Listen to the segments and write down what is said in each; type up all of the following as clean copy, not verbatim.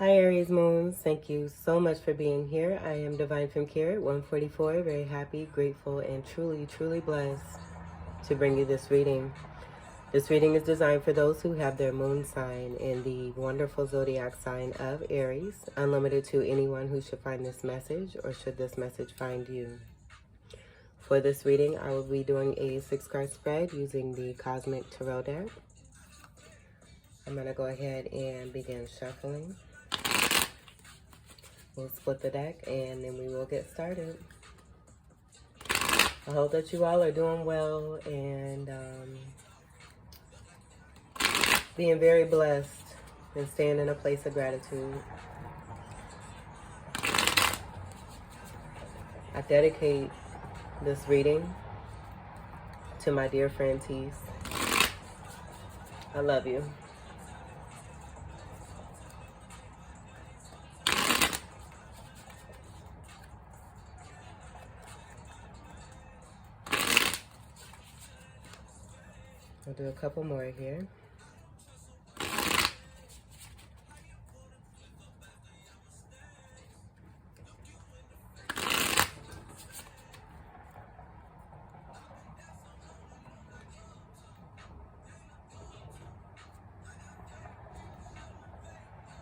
Hi Aries moons, thank you so much for being here. I am Divine from Carrot 144, very happy, grateful, and truly blessed to bring you this reading. This reading is designed for those who have their moon sign in the wonderful zodiac sign of Aries, unlimited to anyone who should find this message or should this message find you. For this reading, I will be doing a 6-card spread using the Cosmic Tarot deck. I'm going to go ahead and begin shuffling. We'll split the deck and then we will get started. I hope that you all are doing well and being very blessed and staying in a place of gratitude. I dedicate this reading to my dear friend Tees. I love you. I'll do a couple more here.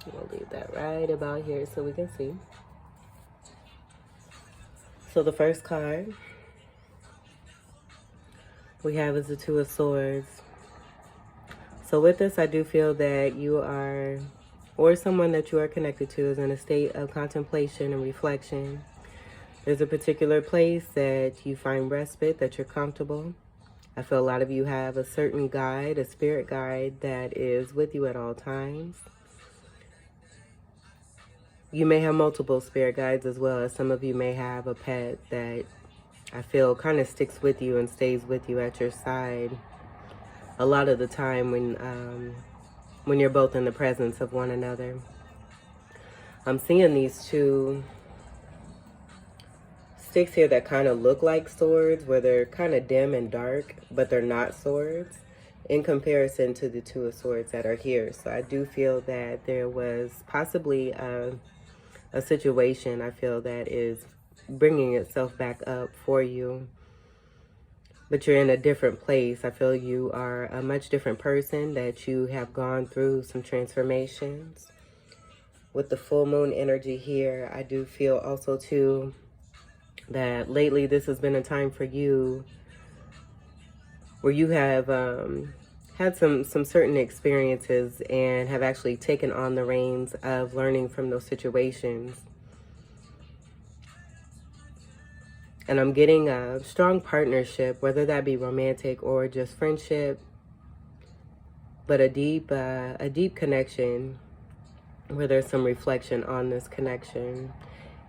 We'll leave that right about here so we can see. So the first card we have is the Two of Swords. So with this, I do feel that you are, or someone that you are connected to, is in a state of contemplation and reflection. There's a particular place that you find respite, that you're comfortable. I feel a lot of you have a certain guide, a spirit guide that is with you at all times. You may have multiple spirit guides as well, as some of you may have a pet that I feel kind of sticks with you and stays with you at your side a lot of the time when you're both in the presence of one another. I'm seeing these two sticks here that kind of look like swords, where they're kind of dim and dark, but they're not swords in comparison to the Two of Swords that are here. So I do feel that there was possibly a situation, I feel, that is bringing itself back up for you, but you're in a different place. I feel you are a much different person, that you have gone through some transformations. With the full moon energy here, I do feel also too that lately this has been a time for you where you have had some certain experiences and have actually taken on the reins of learning from those situations. And I'm getting a strong partnership, whether that be romantic or just friendship, but a deep connection where there's some reflection on this connection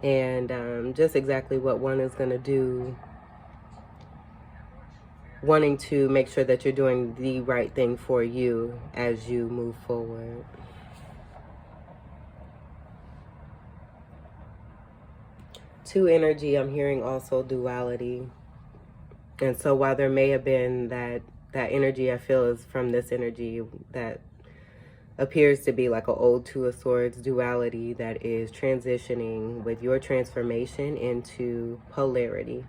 and just exactly what one is going to do, wanting to make sure that you're doing the right thing for you as you move forward. Two energy, I'm hearing also duality. And so while there may have been that energy, I feel, is from this energy that appears to be like an old Two of Swords duality that is transitioning with your transformation into polarity,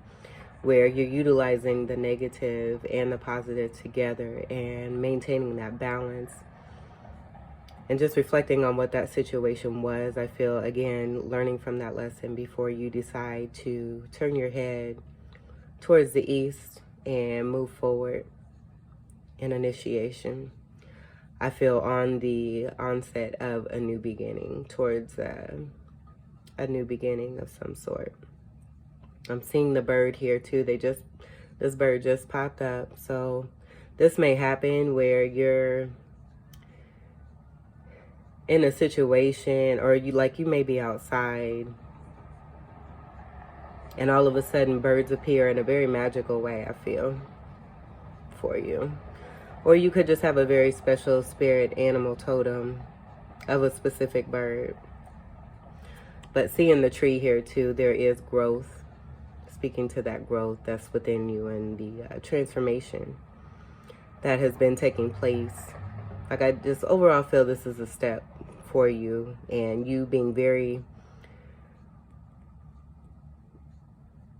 where you're utilizing the negative and the positive together and maintaining that balance. And just reflecting on what that situation was, I feel, again, learning from that lesson before you decide to turn your head towards the east and move forward in initiation. I feel on the onset of a new beginning, towards a new beginning of some sort. I'm seeing the bird here too. This bird just popped up. So this may happen where you're in a situation, or you may be outside and all of a sudden birds appear in a very magical way, I feel, for you. Or you could just have a very special spirit animal totem of a specific bird. But seeing the tree here too, there is growth, speaking to that growth that's within you and the transformation that has been taking place. Like, I just overall feel this is a step for you, and you being very,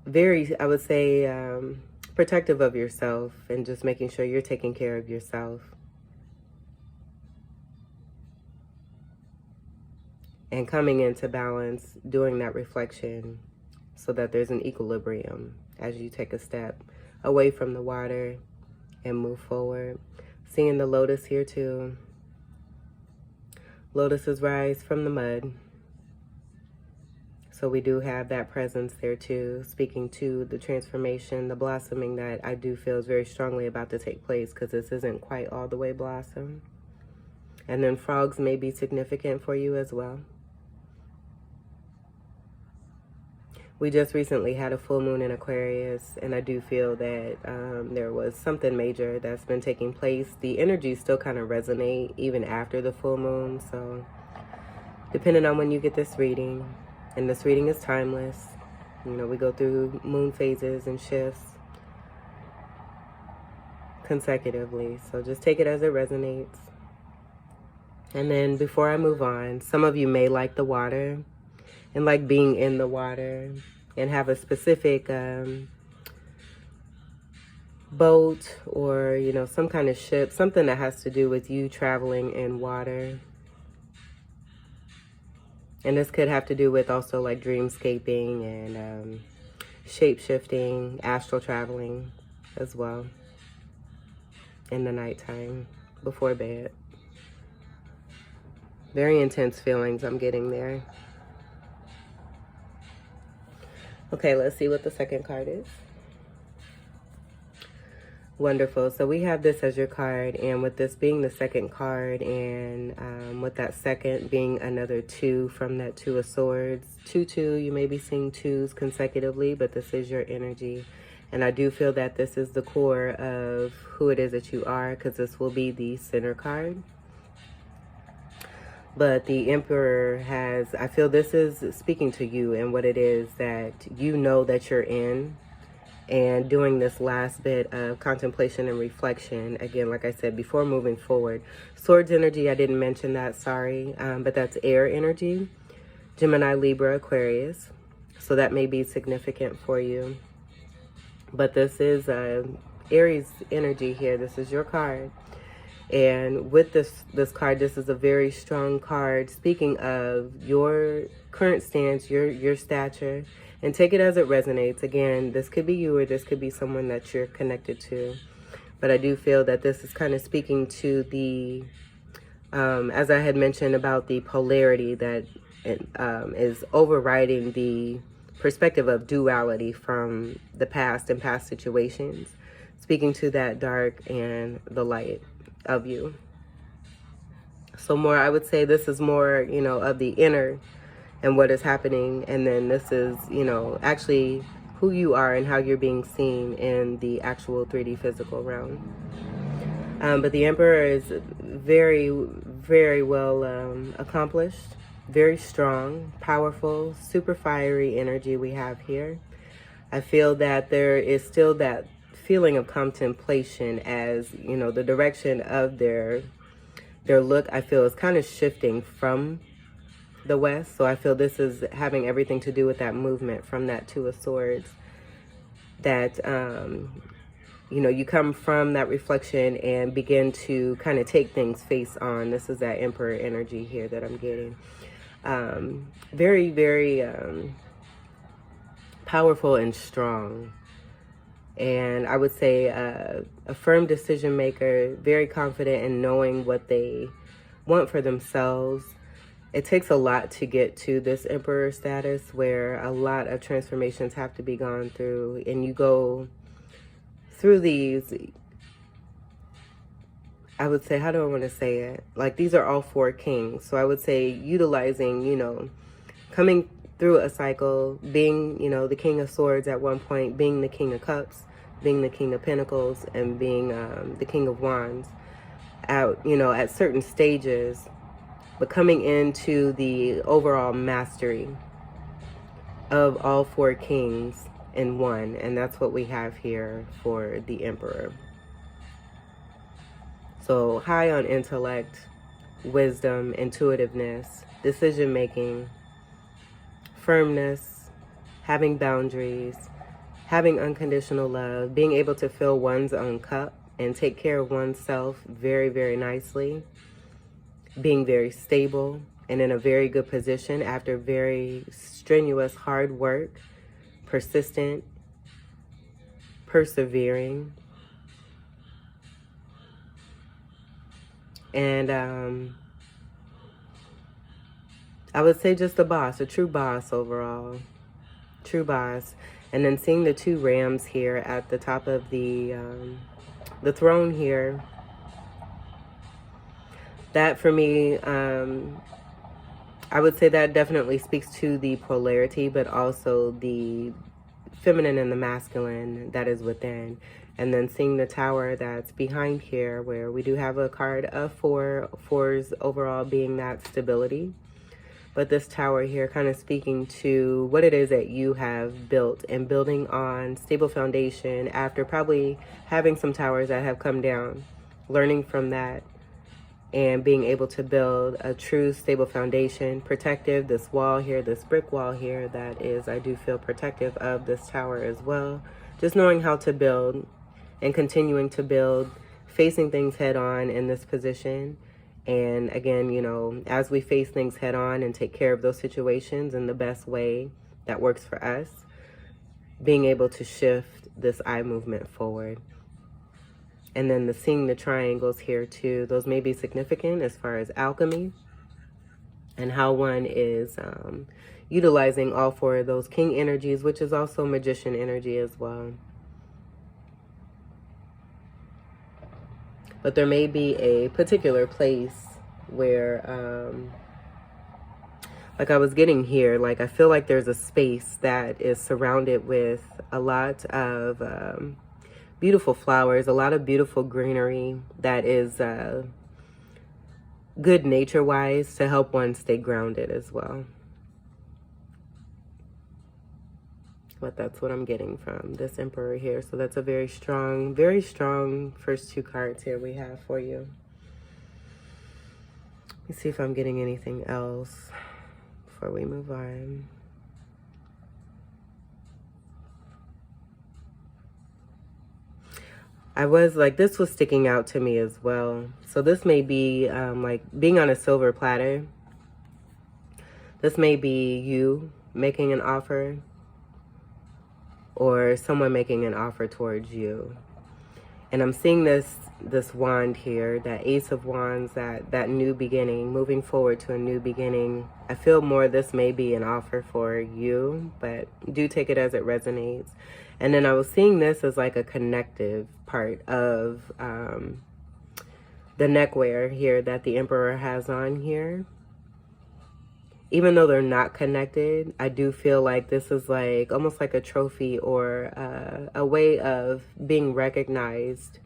very, I would say, protective of yourself, and just making sure you're taking care of yourself. And coming into balance, doing that reflection so that there's an equilibrium as you take a step away from the water and move forward. Seeing the lotus here too. Lotuses rise from the mud. So we do have that presence there too, speaking to the transformation, the blossoming that I do feel is very strongly about to take place, because this isn't quite all the way blossom. And then frogs may be significant for you as well. We just recently had a full moon in Aquarius, and I do feel that there was something major that's been taking place. The energies still kind of resonate even after the full moon, so depending on when you get this reading, and this reading is timeless. You know, we go through moon phases and shifts consecutively, so just take it as it resonates. And then before I move on, some of you may like the water and like being in the water, and have a specific boat, or, you know, some kind of ship, something that has to do with you traveling in water. And this could have to do with also like dreamscaping and shape-shifting, astral traveling as well in the nighttime before bed. Very intense feelings I'm getting there. Okay, let's see what the second card is. Wonderful. So we have this as your card, and with this being the second card, and with that second being another 2 from that 2 of swords, 2, you may be seeing 2s consecutively, but this is your energy. And I do feel that this is the core of who it is that you are, because this will be the center card. But the Emperor has, I feel this is speaking to you and what it is that you know that you're in, and doing this last bit of contemplation and reflection. Again, like I said, before moving forward. Swords energy, I didn't mention that, sorry, but that's air energy. Gemini, Libra, Aquarius. So that may be significant for you. But this is Aries energy here. This is your card. And with this card, this is a very strong card, speaking of your current stance, your stature, and take it as it resonates. Again, this could be you, or this could be someone that you're connected to. But I do feel that this is kind of speaking to the, as I had mentioned about the polarity that is overriding the perspective of duality from the past and past situations, speaking to that dark and the light of you. So more, I would say this is more, you know, of the inner and what is happening, and then this is, you know, actually who you are and how you're being seen in the actual 3D physical realm. But the Emperor is very, very well accomplished, very strong, powerful, super fiery energy we have here. I feel that there is still that feeling of contemplation, as, you know, the direction of their look, I feel, is kind of shifting from the West. So I feel this is having everything to do with that movement from that 2 of swords, that you know, you come from that reflection and begin to kind of take things face on. This is that Emperor energy here that I'm getting. Very, very powerful and strong. And I would say a firm decision maker, very confident in knowing what they want for themselves. It takes a lot to get to this Emperor status, where a lot of transformations have to be gone through, and you go through these, I would say, how do I want to say it? Like, these are all 4 kings. So I would say utilizing, you know, coming through a cycle, being, you know, the King of Swords at one point, being the King of Cups, being the King of Pentacles, and being the King of Wands out, you know, at certain stages, but coming into the overall mastery of all 4 kings in one. And that's what we have here for the Emperor. So high on intellect, wisdom, intuitiveness, decision making, firmness, having boundaries, having unconditional love, being able to fill one's own cup and take care of oneself very, very nicely, being very stable and in a very good position after very strenuous, hard work, persistent, persevering, and I would say just a boss, a true boss overall, true boss. And then seeing the two rams here at the top of the throne here, that for me, I would say that definitely speaks to the polarity, but also the feminine and the masculine that is within. And then seeing the tower that's behind here, where we do have a card of fours overall being that stability. But this tower here kind of speaking to what it is that you have built and building on stable foundation after probably having some towers that have come down, learning from that and being able to build a true stable foundation, protective, this wall here, this brick wall here that is, I do feel protective of this tower as well. Just knowing how to build and continuing to build, facing things head on in this position. And again, you know, as we face things head on and take care of those situations in the best way that works for us, being able to shift this eye movement forward. And then seeing the triangles here too, those may be significant as far as alchemy and how one is utilizing all four of those king energies, which is also magician energy as well. But there may be a particular place where, like I was getting here, like I feel like there's a space that is surrounded with a lot of beautiful flowers, a lot of beautiful greenery that is good nature-wise to help one stay grounded as well. But that's what I'm getting from this Emperor here. So that's a very strong first two cards here we have for you. Let me see if I'm getting anything else before we move on. I was like, this was sticking out to me as well. So this may be like being on a silver platter. This may be you making an offer or someone making an offer towards you. And I'm seeing this wand here, that Ace of Wands, that new beginning, moving forward to a new beginning. I feel more this may be an offer for you, but do take it as it resonates. And then I was seeing this as like a connective part of the neckwear here that the Emperor has on here. Even though they're not connected, I do feel like this is like almost like a trophy or a way of being recognized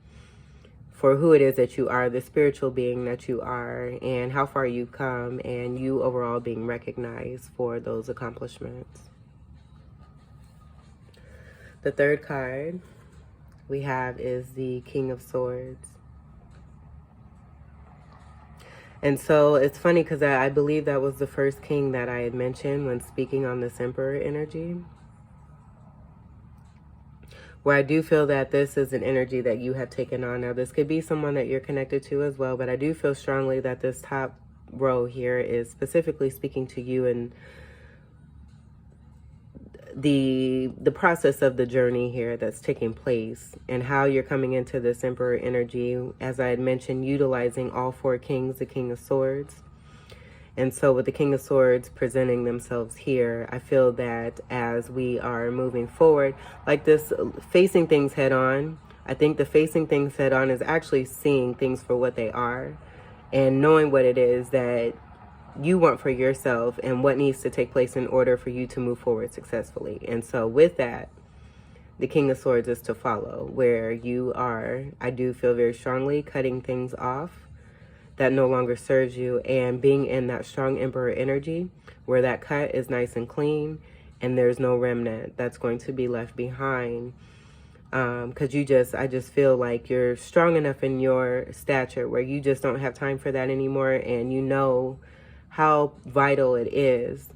for who it is that you are, the spiritual being that you are, and how far you've come, and you overall being recognized for those accomplishments. The third card we have is the King of Swords. And so it's funny because I believe that was the first king that I had mentioned when speaking on this Emperor energy. Where I do feel that this is an energy that you have taken on. Now, this could be someone that you're connected to as well, but I do feel strongly that this top row here is specifically speaking to you and the process of the journey here that's taking place and how you're coming into this Emperor energy, as I had mentioned, utilizing all four kings, the King of Swords. And so with the King of Swords presenting themselves here, I feel that as we are moving forward, like this facing things head on, I think the facing things head on is actually seeing things for what they are and knowing what it is that you want for yourself and what needs to take place in order for you to move forward successfully. And so with that, the King of Swords is to follow, where you are, I do feel very strongly, cutting things off that no longer serves you and being in that strong Emperor energy where that cut is nice and clean and there's no remnant that's going to be left behind Because I just feel like you're strong enough in your stature where you just don't have time for that anymore. And you know how vital it is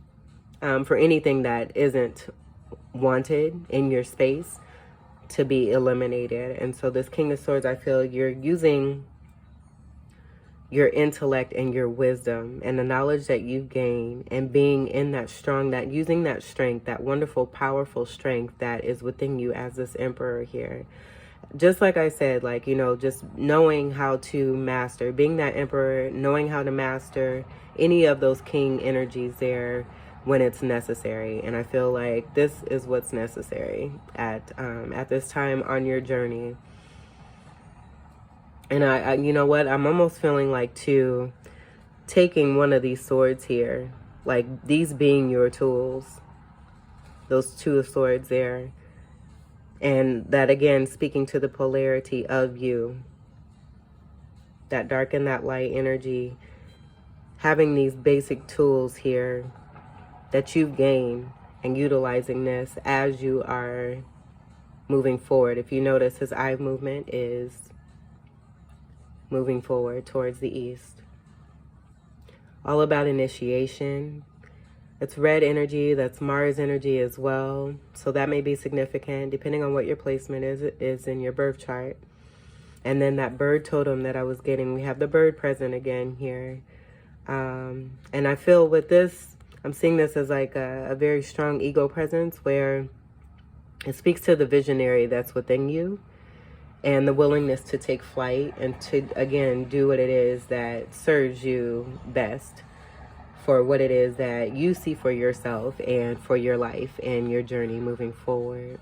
for anything that isn't wanted in your space to be eliminated. And so this King of Swords, I feel you're using your intellect and your wisdom and the knowledge that you've gained and being in that strong, that using that strength, that wonderful, powerful strength that is within you as this Emperor here. Just like I said, like, you know, just knowing how to master, being that Emperor, knowing how to master any of those king energies there when it's necessary. And I feel like this is what's necessary at this time on your journey. And I you know what, I'm almost feeling like too, taking one of these swords here, like these being your tools, those two of swords there. And that again, speaking to the polarity of you, that dark and that light energy, having these basic tools here that you've gained and utilizing this as you are moving forward. If you notice, his eye movement is moving forward towards the east. All about initiation. It's red energy, that's Mars energy as well. So that may be significant depending on what your placement is in your birth chart. And then that bird totem that I was getting, we have the bird present again here. And I feel with this, I'm seeing this as like a very strong ego presence where it speaks to the visionary that's within you and the willingness to take flight and to, again, do what it is that serves you best for what it is that you see for yourself and for your life and your journey moving forward.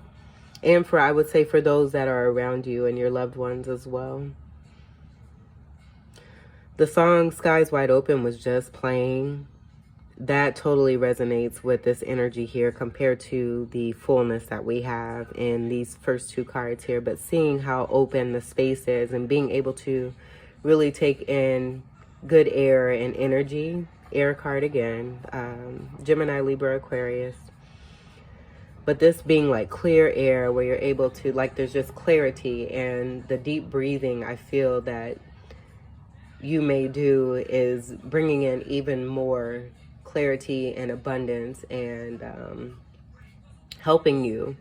And for, I would say, for those that are around you and your loved ones as well. The song Skies Wide Open was just playing. That totally resonates with this energy here compared to the fullness that we have in these first two cards here. But seeing how open the space is and being able to really take in good air and energy. Air card again, Gemini, Libra, Aquarius. But this being like clear air where you're able to, like, there's just clarity, and the deep breathing I feel that you may do is bringing in even more clarity and abundance and helping you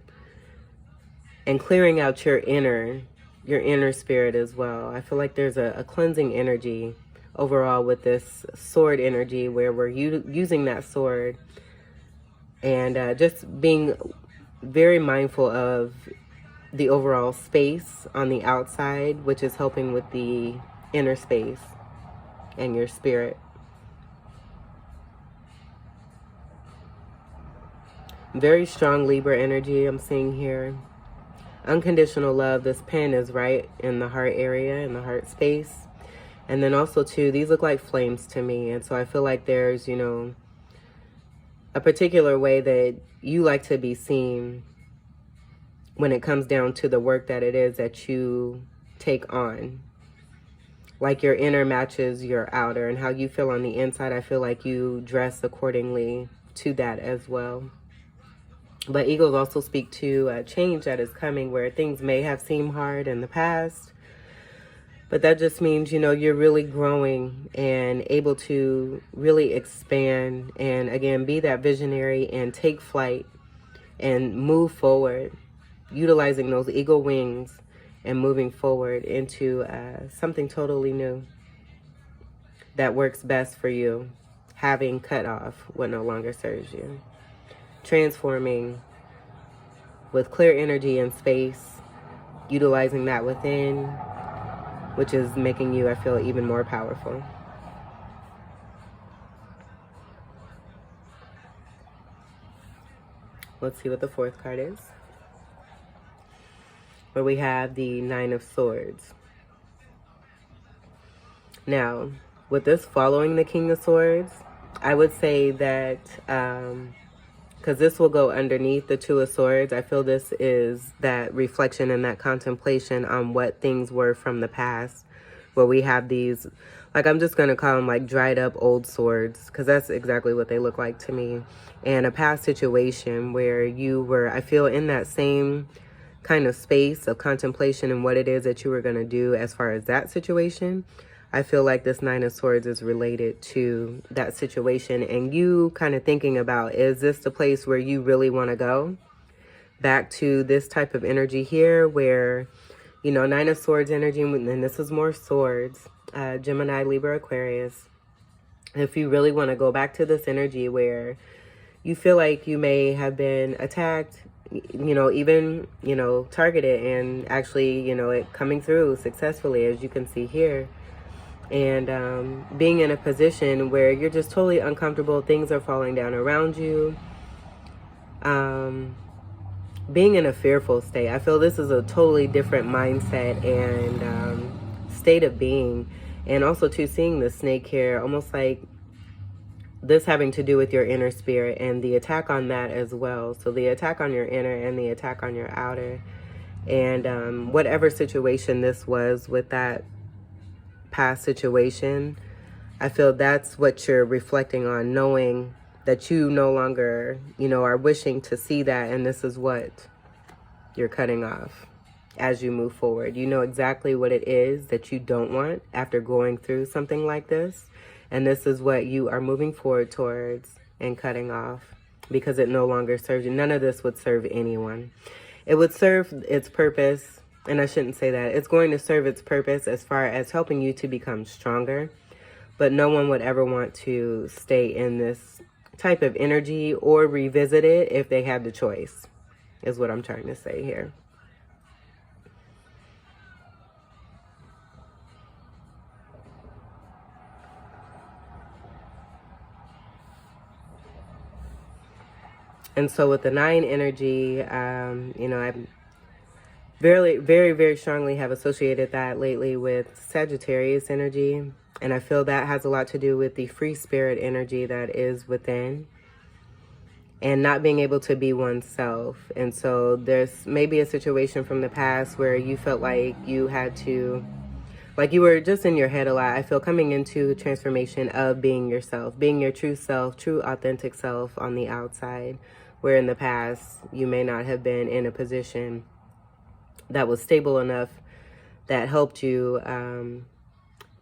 and clearing out your inner spirit as well. I feel like there's a cleansing energy overall with this sword energy where we're using that sword and just being very mindful of the overall space on the outside, which is helping with the inner space and your spirit. Very strong Libra energy I'm seeing here. Unconditional love. This pen is right in the heart area, in the heart space. And then also, too, these look like flames to me. And so I feel like there's, you know, a particular way that you like to be seen when it comes down to the work that it is that you take on. Like your inner matches your outer, and how you feel on the inside, I feel like you dress accordingly to that as well. But eagles also speak to a change that is coming where things may have seemed hard in the past. But that just means, you know, you're really growing and able to really expand and, again, be that visionary and take flight and move forward, utilizing those eagle wings and moving forward into something totally new that works best for you, having cut off what no longer serves you. Transforming with clear energy and space, utilizing that within, which is making you, I feel, even more powerful. Let's see what the fourth card is. Where we have the Nine of Swords. Now, with this following the King of Swords, I would say that, because this will go underneath the Two of Swords, I feel this is that reflection and that contemplation on what things were from the past, where we have these, like, I'm just going to call them like dried up old swords, because that's exactly what they look like to me. And a past situation where you were, I feel, in that same kind of space of contemplation and what it is that you were going to do as far as that situation, I feel like this Nine of Swords is related to that situation, and you kind of thinking about, is this the place where you really want to go? Back to this type of energy here where, you know, Nine of Swords energy, and this is more swords, Gemini, Libra, Aquarius. If you really want to go back to this energy where you feel like you may have been attacked, you know, even, you know, targeted, and actually, you know, it coming through successfully, as you can see here. And being in a position where you're just totally uncomfortable, things are falling down around you. Being in a fearful state. I feel this is a totally different mindset and state of being. And also too, seeing the snake here, almost like this having to do with your inner spirit and the attack on that as well. So the attack on your inner and the attack on your outer. And whatever situation this was with that past situation, I feel that's what you're reflecting on, knowing that you no longer, you know, are wishing to see that, and this is what you're cutting off as you move forward. You know exactly what it is that you don't want after going through something like this, and this is what you are moving forward towards and cutting off because it no longer serves you. None of this would serve anyone. It would serve its purpose, and I shouldn't say that. It's going to serve its purpose as far as helping you to become stronger, but no one would ever want to stay in this type of energy or revisit it if they had the choice, is what I'm trying to say here. And so with the 9 energy, you know, I'm very strongly have associated that lately with Sagittarius energy. And I feel that has a lot to do with the free spirit energy that is within and not being able to be oneself. And so there's maybe a situation from the past where you felt like you had to, like you were just in your head a lot. I feel coming into transformation of being yourself, being your true self, true authentic self on the outside, where in the past you may not have been in a position that was stable enough that helped you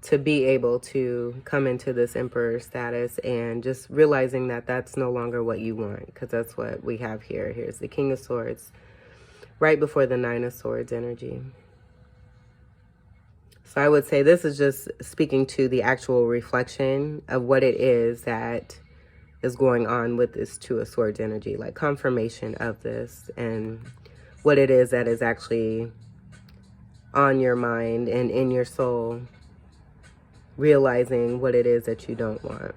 to be able to come into this emperor status, and just realizing that that's no longer what you want, because that's what we have here. Here's the King of Swords right before the 9 of Swords energy. So I would say this is just speaking to the actual reflection of what it is that is going on with this 2 of Swords energy, like confirmation of this and what it is that is actually on your mind and in your soul, realizing what it is that you don't want.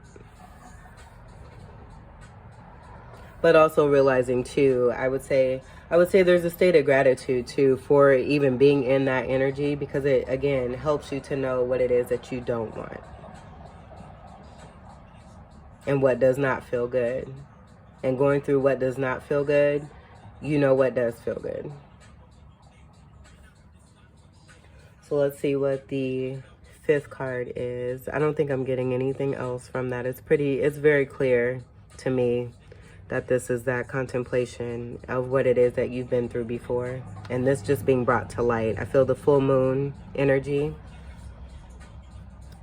But also realizing too, I would say there's a state of gratitude too for even being in that energy, because it again helps you to know what it is that you don't want and what does not feel good. And going through what does not feel good, you know what does feel good. So let's see what the 5th card is. I don't think I'm getting anything else from that. It's very clear to me that this is that contemplation of what it is that you've been through before, and this just being brought to light. I feel the full moon energy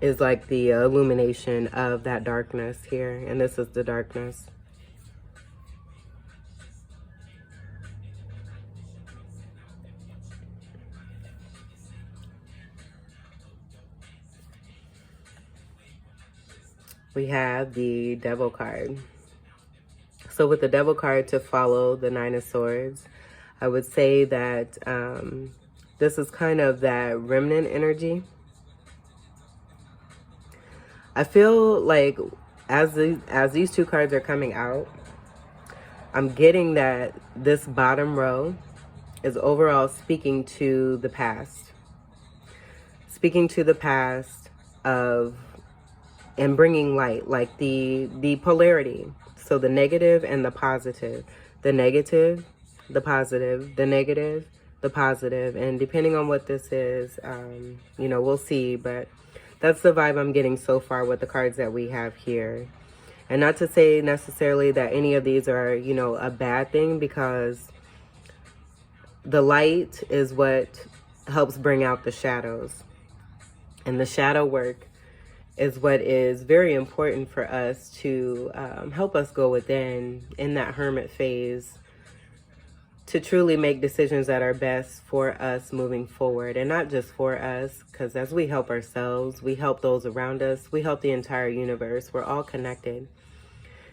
is like the illumination of that darkness here, and this is the darkness. We have the Devil card. So with the Devil card to follow the 9 of Swords, I would say that this is kind of that remnant energy. I feel like as these 2 cards are coming out, I'm getting that this bottom row is overall speaking to the past. Speaking to the past of, and bringing light, like the polarity. So the negative and the positive. The negative, the positive, the negative, the positive. And depending on what this is, you know, we'll see. But that's the vibe I'm getting so far with the cards that we have here. And not to say necessarily that any of these are, you know, a bad thing, because the light is what helps bring out the shadows. And the shadow work is what is very important for us to help us go within in that hermit phase, to truly make decisions that are best for us moving forward. And not just for us, because as we help ourselves, we help those around us, we help the entire universe. We're all connected.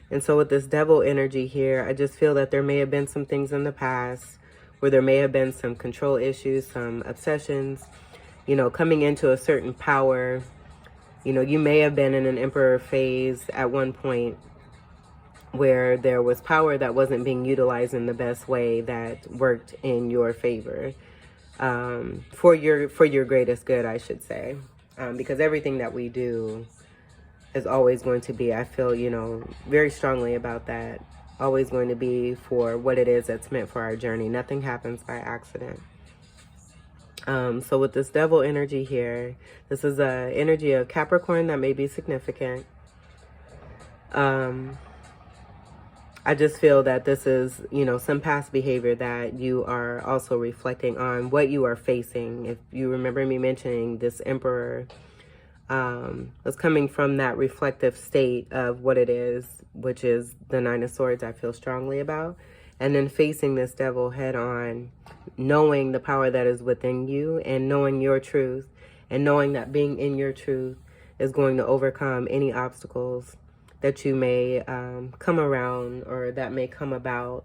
And so with this devil energy here, I just feel that there may have been some things in the past where there may have been some control issues, some obsessions, you know, coming into a certain power. You know, you may have been in an emperor phase at one point where there was power that wasn't being utilized in the best way that worked in your favor, for your greatest good, I should say, because everything that we do is always going to be, I feel, you know, very strongly about that, always going to be for what it is that's meant for our journey. Nothing happens by accident. So with this devil energy here, this is a energy of Capricorn that may be significant. I just feel that this is, you know, some past behavior that you are also reflecting on what you are facing. If you remember me mentioning this emperor was coming from that reflective state of what it is, which is the Nine of Swords, I feel strongly about. And then facing this devil head on, knowing the power that is within you and knowing your truth and knowing that being in your truth is going to overcome any obstacles that you may come around or that may come about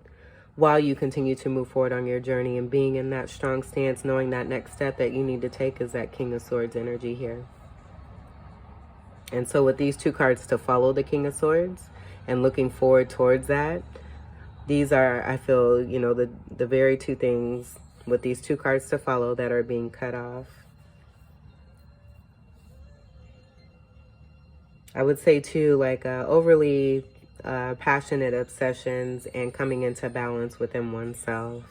while you continue to move forward on your journey, and being in that strong stance, knowing that next step that you need to take is that King of Swords energy here. And so with these two cards to follow the King of Swords and looking forward towards that, these are, I feel, you know, the very two things with these two cards to follow that are being cut off. I would say too, like overly passionate obsessions and coming into balance within oneself.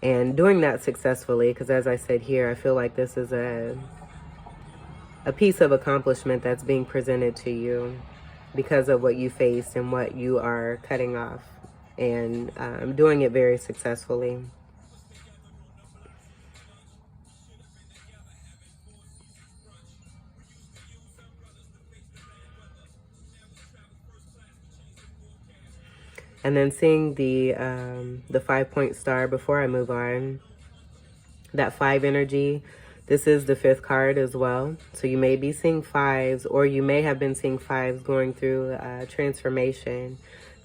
And doing that successfully, because as I said here, I feel like this is a piece of accomplishment that's being presented to you because of what you faced and what you are cutting off, and doing it very successfully. And then seeing the 5-point star before I move on, that 5 energy, this is the 5th card as well. So you may be seeing 5s, or you may have been seeing 5s going through transformation.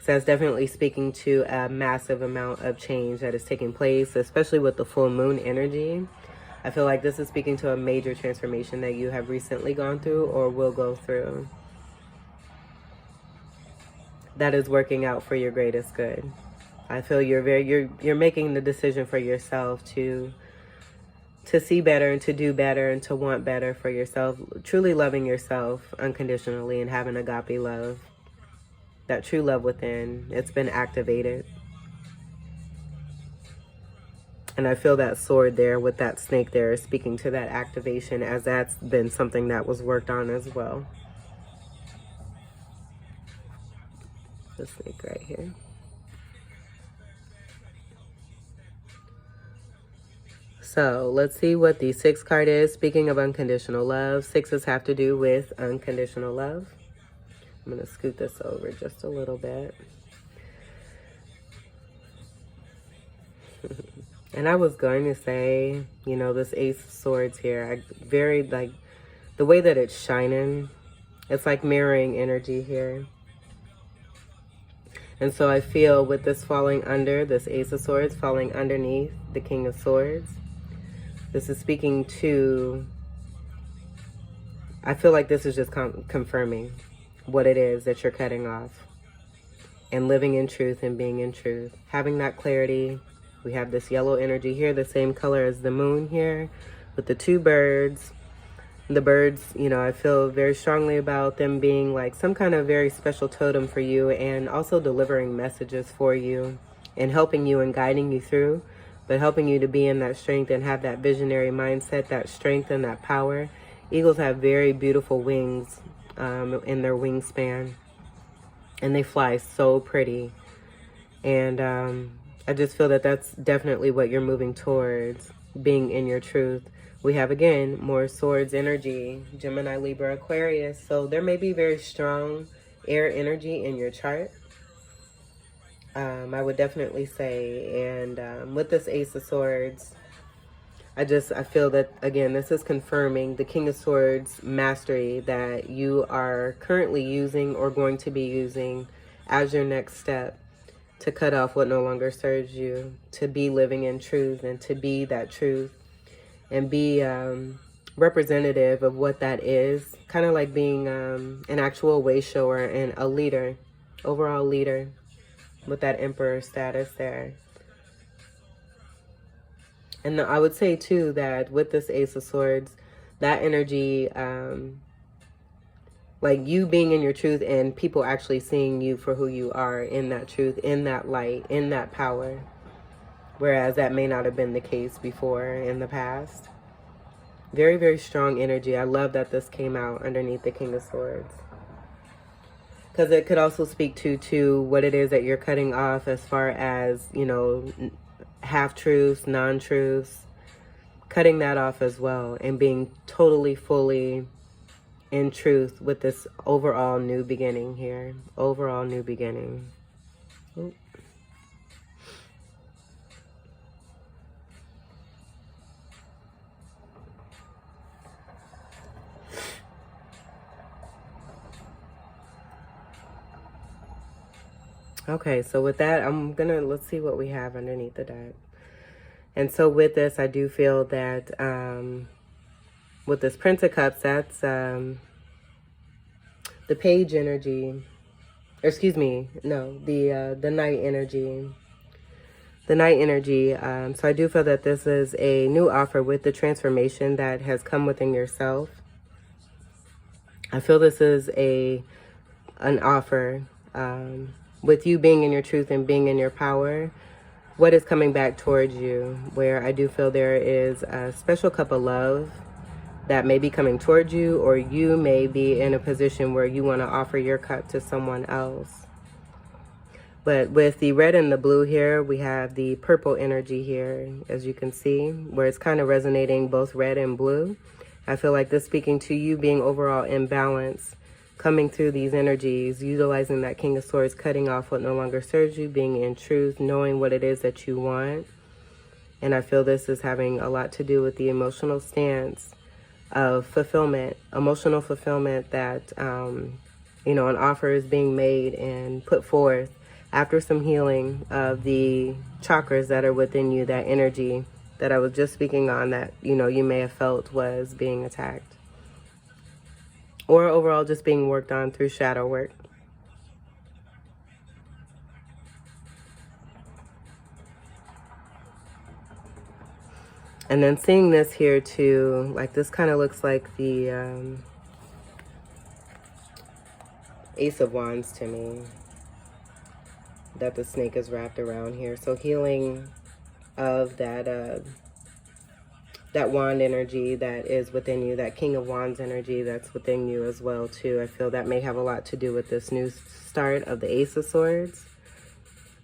So that's definitely speaking to a massive amount of change that is taking place, especially with the full moon energy. I feel like this is speaking to a major transformation that you have recently gone through or will go through, that is working out for your greatest good. I feel you're making the decision for yourself to see better and to do better and to want better for yourself, truly loving yourself unconditionally and having agape love, that true love within. It's been activated. And I feel that sword there with that snake there is speaking to that activation, as that's been something that was worked on as well. The snake right here. So let's see what the 6th card is. Speaking of unconditional love, 6s have to do with unconditional love. I'm going to scoot this over just a little bit. And I was going to say, you know, this Ace of Swords here, I very like the way that it's shining. It's like mirroring energy here. And so I feel with this falling under, this Ace of Swords falling underneath the King of Swords, this is speaking to, I feel like this is just confirming what it is that you're cutting off, and living in truth and being in truth, having that clarity. We have this yellow energy here, the same color as the moon here, with the 2 birds. The birds, you know, I feel very strongly about them being like some kind of very special totem for you, and also delivering messages for you and helping you and guiding you through, but helping you to be in that strength and have that visionary mindset, that strength and that power. Eagles have very beautiful wings in their wingspan, and they fly so pretty. And I just feel that that's definitely what you're moving towards, being in your truth. We have, again, more swords energy, Gemini, Libra, Aquarius. So there may be very strong air energy in your chart. I would definitely say. And with this Ace of Swords, I feel that, again, this is confirming the King of Swords mastery that you are currently using or going to be using as your next step to cut off what no longer serves you, to be living in truth and to be that truth and be representative of what that is. Kind of like being an actual way shower and a leader, overall leader with that Emperor status there. And I would say too that with this Ace of Swords, that energy, like you being in your truth and people actually seeing you for who you are in that truth, in that light, in that power. Whereas that may not have been the case before in the past. Very, very strong energy. I love that this came out underneath the King of Swords. Because it could also speak to what it is that you're cutting off as far as, you know, half-truths, non-truths. Cutting that off as well and being totally, fully in truth with this overall new beginning here. Overall new beginning. Ooh. Okay, so with that, let's see what we have underneath the deck. And so with this, I do feel that with this Prince of Cups, that's the Page energy. Or excuse me, no, the Knight energy. The Knight energy. So I do feel that this is a new offer with the transformation that has come within yourself. I feel this is an offer with you being in your truth and being in your power. What is coming back towards you, where I do feel there is a special cup of love that may be coming towards you, or you may be in a position where you want to offer your cup to someone else. But with the red and the blue here, we have the purple energy here, as you can see, where it's kind of resonating both red and blue. I feel like this speaking to you being overall in balance, coming through these energies, utilizing that King of Swords, cutting off what no longer serves you, being in truth, knowing what it is that you want. And I feel this is having a lot to do with the emotional stance of fulfillment, emotional fulfillment that, you know, an offer is being made and put forth after some healing of the chakras that are within you, that energy that I was just speaking on that, you know, you may have felt was being attacked. Or overall just being worked on through shadow work. And then seeing this here too, like this kind of looks like the Ace of Wands to me, that the snake is wrapped around here. So healing of that that wand energy that is within you, that King of Wands energy that's within you as well too. I feel that may have a lot to do with this new start of the Ace of Swords,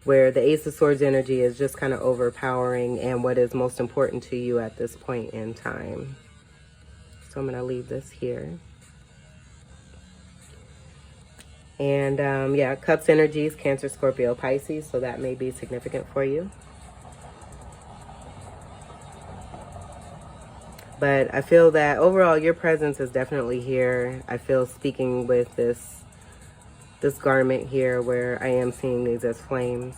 where the Ace of Swords energy is just kind of overpowering and what is most important to you at this point in time. So I'm going to leave this here. And yeah, Cups energies, Cancer, Scorpio, Pisces, so that may be significant for you. But I feel that overall your presence is definitely here. I feel speaking with this garment here, where I am seeing these as flames.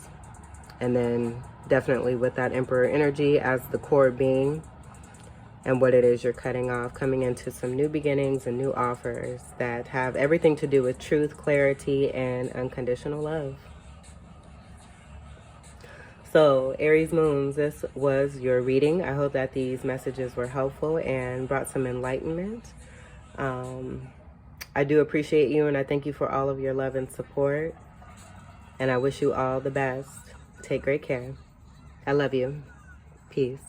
And then definitely with that Emperor energy as the core being, and what it is you're cutting off, coming into some new beginnings and new offers that have everything to do with truth, clarity, and unconditional love. So, Aries moons, this was your reading. I hope that these messages were helpful and brought some enlightenment. I do appreciate you, and I thank you for all of your love and support. And I wish you all the best. Take great care. I love you. Peace.